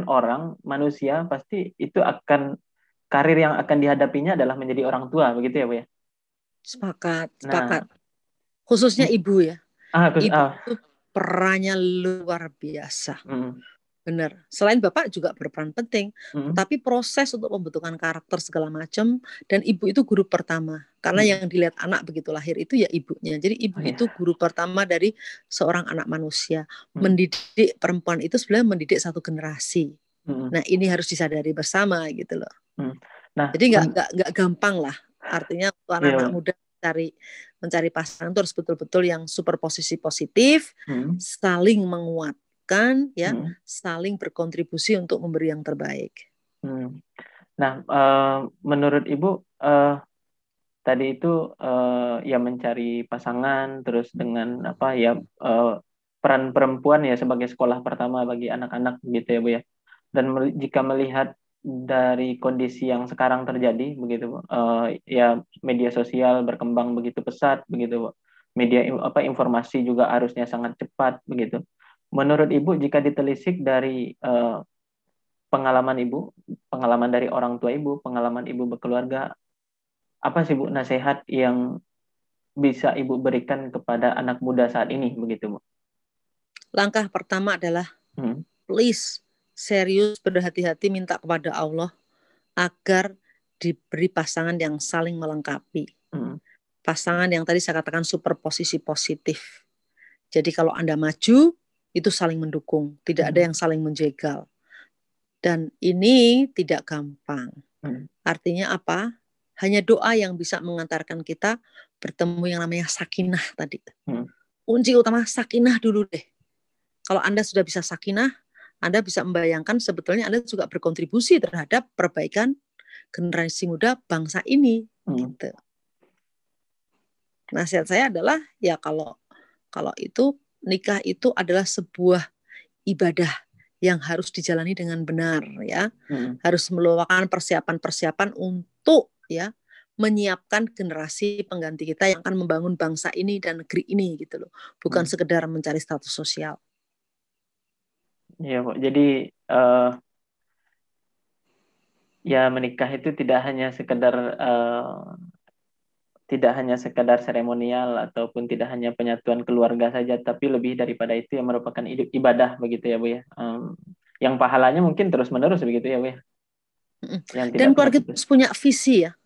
orang manusia pasti itu akan karir yang akan dihadapinya adalah menjadi orang tua begitu ya, Bu ya. Sepakat. Nah, khususnya ibu ya. Ibu ah, itu perannya luar biasa. mm, Benar. Selain bapak juga berperan penting, mm, tetapi proses untuk pembentukan karakter segala macam, dan ibu itu guru pertama. Karena mm. yang dilihat anak begitu lahir itu ya ibunya. Jadi ibu Oh itu ya. guru pertama dari seorang anak manusia. Mm, Mendidik perempuan itu sebenarnya mendidik satu generasi. mm, Nah, ini harus disadari bersama gitu loh. mm. Nah, Jadi nggak gampang lah. Artinya untuk anak-anak iya, muda mencari pasangan itu harus betul-betul yang super posisi positif, mm, saling menguatkan, ya, mm, saling berkontribusi untuk memberi yang terbaik. mm. Nah, menurut Ibu tadi itu ya mencari pasangan terus dengan apa ya peran perempuan ya sebagai sekolah pertama bagi anak-anak gitu ya, Bu ya. Dan jika melihat dari kondisi yang sekarang terjadi begitu, Bu, ya media sosial berkembang begitu pesat begitu, Bu. Informasi juga harusnya sangat cepat begitu. Menurut Ibu jika ditelisik dari pengalaman Ibu, pengalaman dari orang tua Ibu, pengalaman Ibu berkeluarga, apa sih Bu nasihat yang bisa Ibu berikan kepada anak muda saat ini begitu, Bu? Langkah pertama adalah please serius berhati-hati minta kepada Allah agar diberi pasangan yang saling melengkapi. Pasangan yang tadi saya katakan superposisi positif. Jadi kalau Anda maju, itu saling mendukung. Tidak ada yang saling menjegal. Dan ini tidak gampang. Artinya apa? Hanya doa yang bisa mengantarkan kita bertemu yang namanya sakinah tadi. Kunci utama sakinah dulu deh. Kalau Anda sudah bisa sakinah, Anda bisa membayangkan sebetulnya Anda juga berkontribusi terhadap perbaikan generasi muda bangsa ini. Gitu. Nasihat saya adalah ya kalau itu nikah itu adalah sebuah ibadah yang harus dijalani dengan benar ya. Harus meluangkan persiapan-persiapan untuk ya menyiapkan generasi pengganti kita yang akan membangun bangsa ini dan negeri ini gitu loh. Bukan sekedar mencari status sosial. Iya, Bu. Jadi ya menikah itu tidak hanya sekedar seremonial ataupun tidak hanya penyatuan keluarga saja, tapi lebih daripada itu yang merupakan ibadah begitu ya, Bu ya. Yang pahalanya mungkin terus-menerus begitu ya, Bu ya. Yang tidak Dan pernah keluarga putus. harus punya visi ya.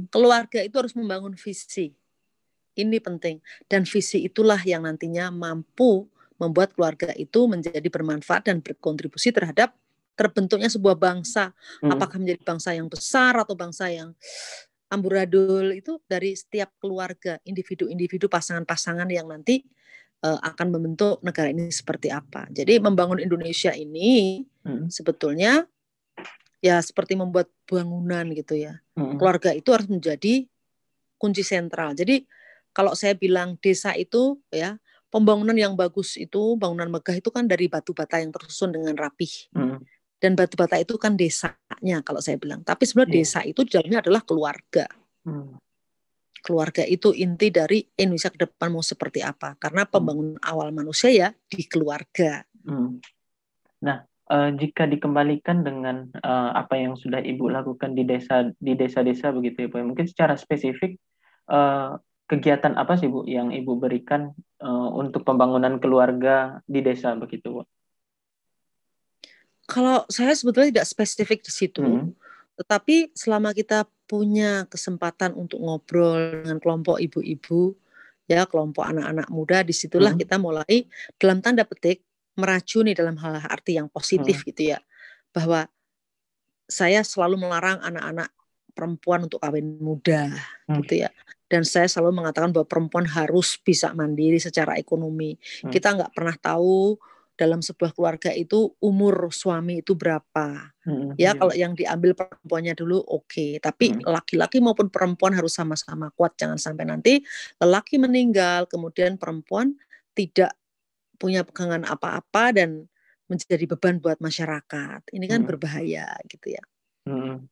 Keluarga itu harus membangun visi. Ini penting. Dan visi itulah yang nantinya mampu membuat keluarga itu menjadi bermanfaat dan berkontribusi terhadap terbentuknya sebuah bangsa. Apakah menjadi bangsa yang besar atau bangsa yang amburadul, itu dari setiap keluarga, individu-individu, pasangan-pasangan yang nanti akan membentuk negara ini seperti apa. Jadi membangun Indonesia ini sebetulnya ya seperti membuat bangunan gitu ya. Keluarga itu harus menjadi kunci sentral. Jadi kalau saya bilang desa itu ya, pembangunan yang bagus itu, bangunan megah itu kan dari batu bata yang tersusun dengan rapih. Dan batu bata itu kan desanya kalau saya bilang. Tapi sebenarnya desa itu di dalamnya adalah keluarga. Keluarga itu inti dari Indonesia ke depan mau seperti apa. Karena pembangunan awal manusia ya di keluarga. Nah, jika dikembalikan dengan apa yang sudah Ibu lakukan di desa-desa begitu ya, Bu. Mungkin secara spesifik kegiatan apa sih, Bu, yang Ibu berikan untuk pembangunan keluarga di desa begitu, Bu? Kalau saya sebetulnya tidak spesifik di situ, tetapi selama kita punya kesempatan untuk ngobrol dengan kelompok ibu-ibu, ya kelompok anak-anak muda, disitulah kita mulai dalam tanda petik meracuni dalam hal arti yang positif gitu ya, bahwa saya selalu melarang anak-anak perempuan untuk kawin muda gitu ya. Dan saya selalu mengatakan bahwa perempuan harus bisa mandiri secara ekonomi. Kita nggak pernah tahu dalam sebuah keluarga itu umur suami itu berapa. Ya kalau yang diambil perempuannya dulu oke. Tapi laki-laki maupun perempuan harus sama-sama kuat. Jangan sampai nanti lelaki meninggal, kemudian perempuan tidak punya pegangan apa-apa dan menjadi beban buat masyarakat. Ini kan berbahaya gitu ya.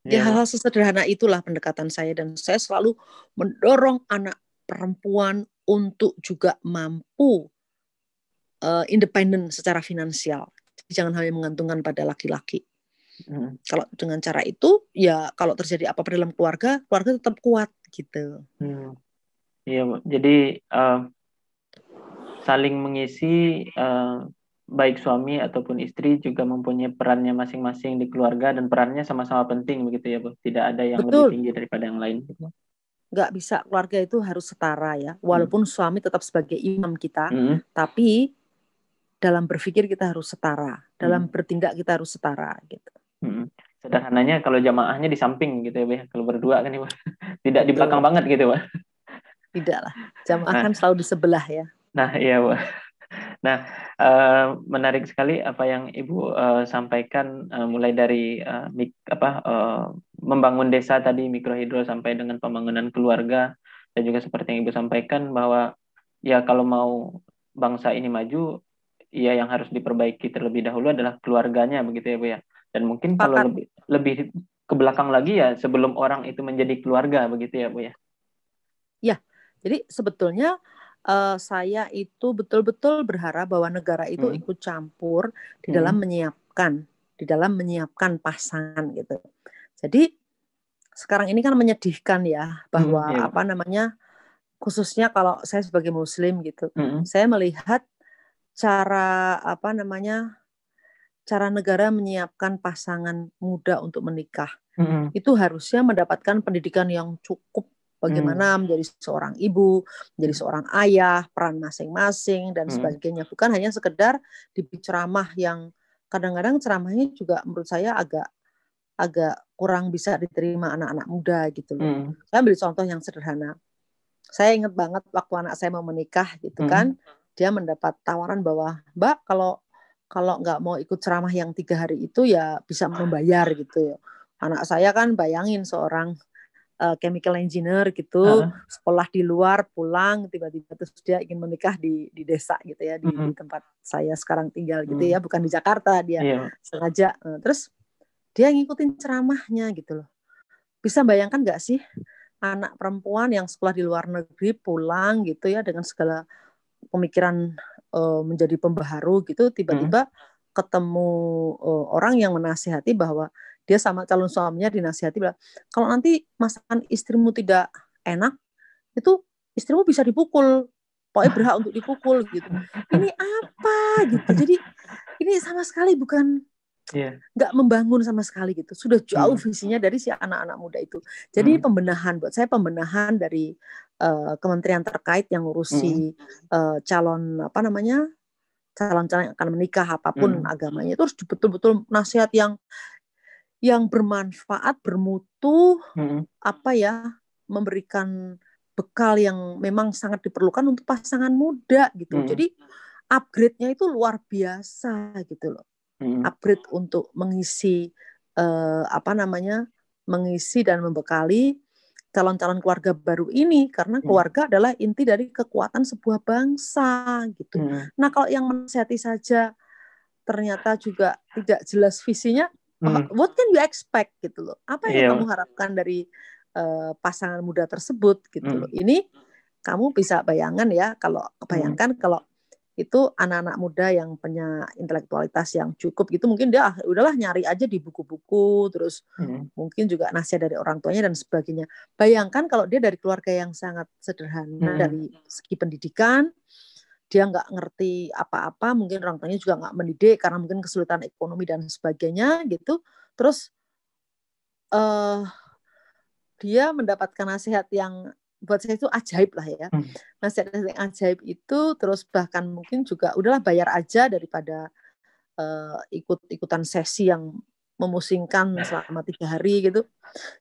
Ya hal-hal sesederhana itulah pendekatan saya, dan saya selalu mendorong anak perempuan untuk juga mampu independen secara finansial. Jadi jangan hanya menggantungkan pada laki-laki. Kalau dengan cara itu, ya kalau terjadi apa-apa dalam keluarga, keluarga tetap kuat gitu. Iya, Bu. Jadi saling mengisi, baik suami ataupun istri juga mempunyai perannya masing-masing di keluarga dan perannya sama-sama penting begitu ya, Bu. Tidak ada yang lebih tinggi daripada yang lain. Nggak bisa, keluarga itu harus setara ya. Walaupun suami tetap sebagai imam kita, tapi dalam berpikir kita harus setara, dalam bertindak kita harus setara gitu. Sederhananya kalau jamaahnya di samping gitu ya, Bu. Kalau berdua kan Ibu. Tidak di belakang banget gitu, Bu. Tidak lah, jamaah kan selalu di sebelah ya. Nah, iya, Bu. Nah, menarik sekali apa yang Ibu sampaikan, mulai dari membangun desa tadi, mikrohidro, sampai dengan pembangunan keluarga, dan juga seperti yang Ibu sampaikan bahwa ya kalau mau bangsa ini maju, ya yang harus diperbaiki terlebih dahulu adalah keluarganya begitu ya, Bu ya. Dan mungkin kalau lebih ke belakang lagi ya sebelum orang itu menjadi keluarga begitu ya, Bu ya. Ya, jadi sebetulnya saya itu betul-betul berharap bahwa negara itu ikut campur di dalam menyiapkan pasangan gitu. Jadi sekarang ini kan menyedihkan ya bahwa khususnya kalau saya sebagai Muslim gitu, Mm-mm. saya melihat cara cara negara menyiapkan pasangan muda untuk menikah Mm-mm. itu harusnya mendapatkan pendidikan yang cukup bagaimana menjadi seorang ibu, menjadi seorang ayah, peran masing-masing dan Mm-mm. sebagainya. Bukan hanya sekedar di ceramah yang kadang-kadang ceramahnya juga menurut saya agak agak kurang bisa diterima anak-anak muda gitu loh. Mm-mm. Saya ambil contoh yang sederhana. Saya ingat banget waktu anak saya mau menikah gitu Mm-mm. kan, dia mendapat tawaran bahwa Mbak kalau kalau nggak mau ikut ceramah yang 3 hari itu ya bisa membayar gitu ya. Anak saya kan bayangin seorang chemical engineer gitu, Uh-uh. sekolah di luar, pulang tiba-tiba terus dia ingin menikah di desa gitu ya, di Mm-mm. tempat saya sekarang tinggal gitu Mm-mm. ya, bukan di Jakarta, dia Iya. sengaja. Terus dia ngikutin ceramahnya gitu loh. Bisa bayangkan nggak sih anak perempuan yang sekolah di luar negeri pulang gitu ya dengan segala pemikiran menjadi pembaharu gitu, Mm-mm. tiba-tiba ketemu orang yang menasihati bahwa dia sama calon suaminya dinasihati bahwa kalau nanti masakan istrimu tidak enak itu istrimu bisa dipukul, pokoknya berhak untuk dipukul gitu. Ini apa gitu? Jadi ini sama sekali bukan, Iya. nggak membangun sama sekali gitu. Sudah jauh Mm-mm. visinya dari si anak-anak muda itu. Jadi Mm-mm. pembenahan buat saya, pembenahan dari kementerian terkait yang Mm-mm. ngurusi calon apa namanya, calon-calon yang akan menikah apapun Mm-mm. agamanya itu harus betul-betul nasihat yang bermanfaat, bermutu, Mm-mm. apa ya, memberikan bekal yang memang sangat diperlukan untuk pasangan muda gitu. Mm-mm. Jadi upgrade-nya itu luar biasa gitu loh. Mm-mm. Upgrade untuk mengisi apa namanya, mengisi dan membekali calon-calon keluarga baru ini, karena Mm-mm. keluarga adalah inti dari kekuatan sebuah bangsa gitu. Mm-mm. Nah kalau yang menasihati saja ternyata juga tidak jelas visinya, Mm. what can you expect gitu loh? Apa yang kamu Iya. harapkan dari pasangan muda tersebut gitu loh? Mm. Ini kamu bisa bayangkan ya, kalau Mm. bayangkan kalau itu anak-anak muda yang punya intelektualitas yang cukup gitu, mungkin dia udahlah nyari aja di buku-buku, terus Mm. mungkin juga nasihat dari orang tuanya dan sebagainya. Bayangkan kalau dia dari keluarga yang sangat sederhana Mm. dari segi pendidikan, dia nggak ngerti apa-apa, mungkin orang tuanya juga nggak mendidik karena mungkin kesulitan ekonomi dan sebagainya gitu. Terus uh, dia mendapatkan nasihat yang buat saya itu ajaib lah ya. Mm. Nasihat yang ajaib itu, terus bahkan mungkin juga udahlah bayar aja daripada ikut-ikutan sesi yang memusingkan selama 3 hari gitu.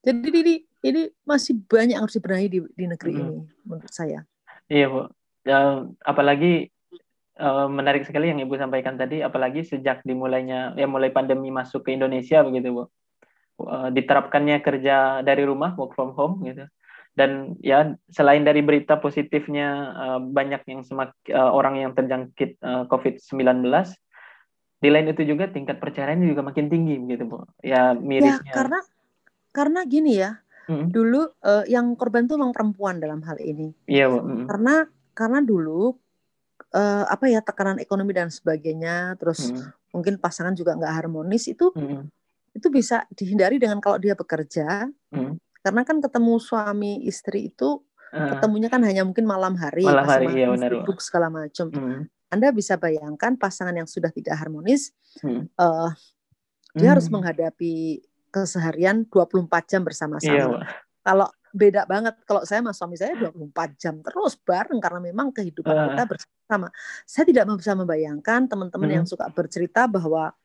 Jadi ini masih banyak yang harus dibenahi di negeri Mm. ini menurut saya. Iya, Bu. Apalagi menarik sekali yang Ibu sampaikan tadi, apalagi sejak mulai pandemi masuk ke Indonesia begitu, Bu. Diterapkannya kerja dari rumah, work from home gitu. Dan ya selain dari berita positifnya banyak yang orang yang terjangkit COVID-19, di lain itu juga tingkat perceraian juga makin tinggi begitu, Bu. Ya Ya mirisnya. karena gini ya, Mm. dulu yang korban tuh memang perempuan dalam hal ini. Iya, Bu. Mm. Karena dulu apa ya, tekanan ekonomi dan sebagainya, terus Mm. mungkin pasangan juga nggak harmonis, itu Mm. bisa dihindari dengan kalau dia bekerja, Mm. karena kan ketemu suami istri itu Eh, ketemunya kan hanya mungkin malam hari, Malam hari, iya masing-masing benar, Bu. sibuk segala macam. Mm. Anda bisa bayangkan pasangan yang sudah tidak harmonis, Mm. uh, dia harus Mm. menghadapi keseharian 24 jam Iya, bersama-sama. Bu. Kalau beda banget, kalau saya sama suami saya 24 jam terus bareng karena memang kehidupan Eh, kita bersama. Saya tidak bisa membayangkan teman-teman yang mm. suka bercerita bahwa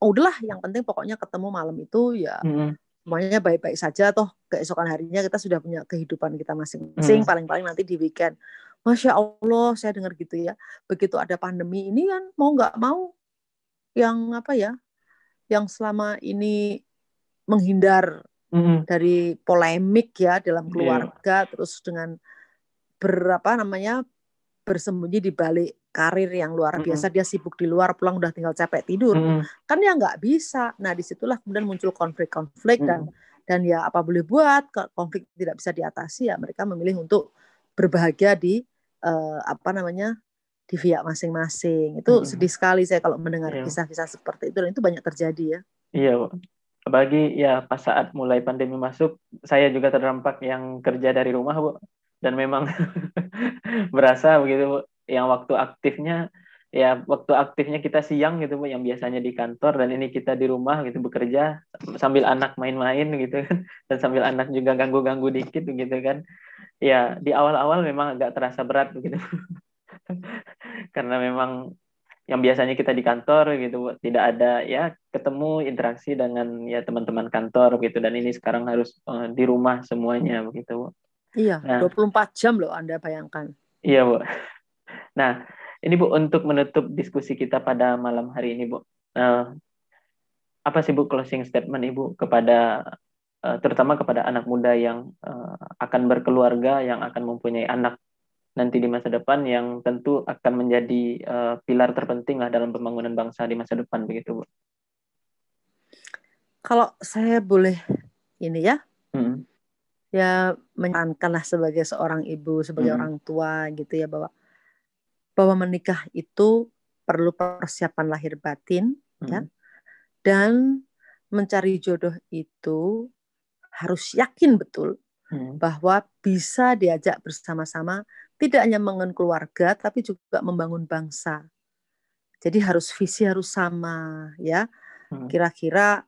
oh, udahlah yang penting pokoknya ketemu malam itu ya Mm. semuanya baik-baik saja, toh keesokan harinya kita sudah punya kehidupan kita masing-masing, Mm. paling-paling nanti di weekend. Masya Allah, saya dengar gitu ya. Begitu ada pandemi ini kan mau nggak mau yang apa ya, yang selama ini menghindar Mm. dari polemik ya dalam Iya. keluarga, terus dengan berapa namanya, bersembunyi di balik karir yang luar Mm. biasa, dia sibuk di luar, pulang udah tinggal capek tidur, Mm. kan ya nggak bisa. Nah disitulah kemudian muncul konflik-konflik, Mm. dan ya apa boleh buat, konflik tidak bisa diatasi ya mereka memilih untuk berbahagia di apa namanya, di pihak masing-masing. Itu Mm. sedih sekali saya kalau mendengar Iya. kisah-kisah seperti itu, dan itu banyak terjadi ya. Iya, Bu. Apalagi ya pas saat mulai pandemi masuk, saya juga terdampak yang kerja dari rumah, Bu. dan memang berasa begitu Bu. Yang waktu aktifnya kita siang gitu Bu, yang biasanya di kantor, dan ini kita di rumah gitu bekerja sambil anak main-main gitu kan, dan sambil anak juga ganggu-ganggu dikit begitu kan. Ya, di awal-awal memang agak terasa berat begitu. Karena memang yang biasanya kita di kantor gitu Bu, tidak ada ya ketemu interaksi dengan ya teman-teman kantor gitu, dan ini sekarang harus di rumah semuanya begitu Bu. Iya, Nah, 24 jam loh Anda bayangkan. iya Bu. Nah, ini Bu, untuk menutup diskusi kita pada malam hari ini Bu, eh, apa sih Bu closing statement Ibu kepada terutama kepada anak muda yang akan berkeluarga, yang akan mempunyai anak nanti di masa depan, yang tentu akan menjadi pilar terpenting lah dalam pembangunan bangsa di masa depan begitu Bu. Kalau saya boleh ini ya, Hmm. ya menyarankanlah sebagai seorang ibu, sebagai Hmm. orang tua gitu ya, bahwa menikah itu perlu persiapan lahir batin ya, Hmm. dan mencari jodoh itu harus yakin betul Hmm. bahwa bisa diajak bersama-sama, tidak hanya membangun keluarga tapi juga membangun bangsa. Jadi harus visi harus sama ya. Hmm. Kira-kira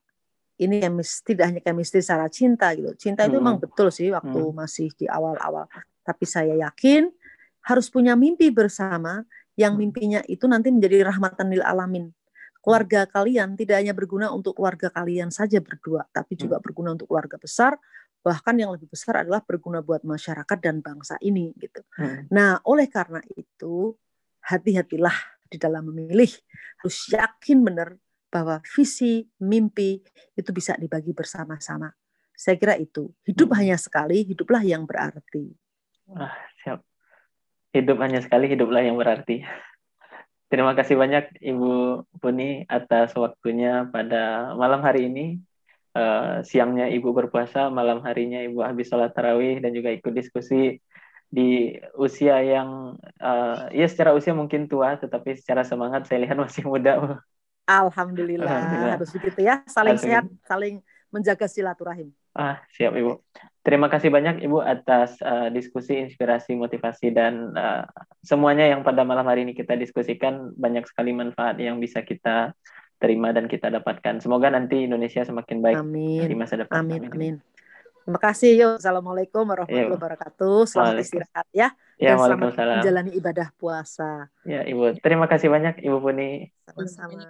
ini tidak hanya chemistry secara cinta gitu. Cinta itu memang Hmm. betul sih waktu Hmm. masih di awal-awal. Tapi saya yakin harus punya mimpi bersama, yang Hmm. mimpinya itu nanti menjadi rahmatan lil alamin. Keluarga kalian tidak hanya berguna untuk keluarga kalian saja berdua, tapi Hmm. juga berguna untuk keluarga besar, bahkan yang lebih besar adalah berguna buat masyarakat dan bangsa ini gitu. Hmm. Nah, oleh karena itu, hati-hatilah di dalam memilih. Harus yakin benar bahwa visi, mimpi itu bisa dibagi bersama-sama. Saya kira itu. Hidup Hmm. hanya sekali, hiduplah yang berarti. Ah, siap. Hidup hanya sekali, hiduplah yang berarti. Terima kasih banyak Ibu Puni atas waktunya pada malam hari ini. Siangnya Ibu berpuasa, malam harinya Ibu habis sholat tarawih, dan juga ikut diskusi di usia yang ya secara usia mungkin tua, tetapi secara semangat saya lihat masih muda. Alhamdulillah, Alhamdulillah. harus begitu ya. Saling Harus sehat, begitu. saling menjaga silaturahim. Siap Ibu. Terima kasih banyak Ibu atas diskusi, inspirasi, motivasi, dan semuanya yang pada malam hari ini kita diskusikan. Banyak sekali manfaat yang bisa kita terima dan kita dapatkan. Semoga nanti Indonesia semakin baik di Amin. masa depan. Amin. Amin. Amin. Terima kasih. Yuk. Assalamualaikum Ya, warahmatullahi wabarakatuh. Selamat Waalaikumsalam. istirahat ya. Ya, Dan selamat Waalaikumsalam. menjalani ibadah puasa. Ya, Ibu. Terima kasih banyak Ibu Puni. Sama-sama.